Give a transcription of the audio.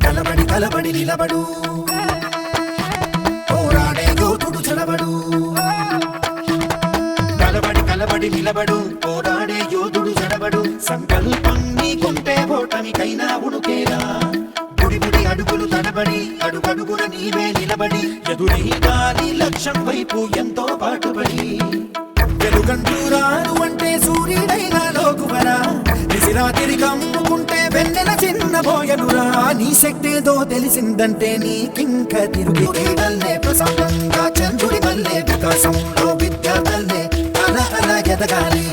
కలబడి కలబడి నిలబడు పోరాడే యోధుడు చలబడు కలబడి కలబడి నిలబడు పోరాడే యోధుడు చలబడు సంకల్పం నీకుంటే ఓటమికైనా ఉడుకేరా గుడిగుడి అడుగులు తడబడి అడుగడుగున నీవే నిలబడి ఎదురై గాలి లక్ష్యం వైపు ఎంతో పాటుపడి వెలుగంటూ రాను అంటే సూర్యుడైనా లోకువరా నిసిరాతిరి కమ్ముకుంటే వెన్నెల చిన్నబోయనురా నీ శక్తేదో తెలిసిందంటే నీకింక తిరుగుడల్లే ప్రశాంతంగా చంద్రుడి వల్లే వికాసంలో విద్యార్థులే అలా అలా ఎదగాలి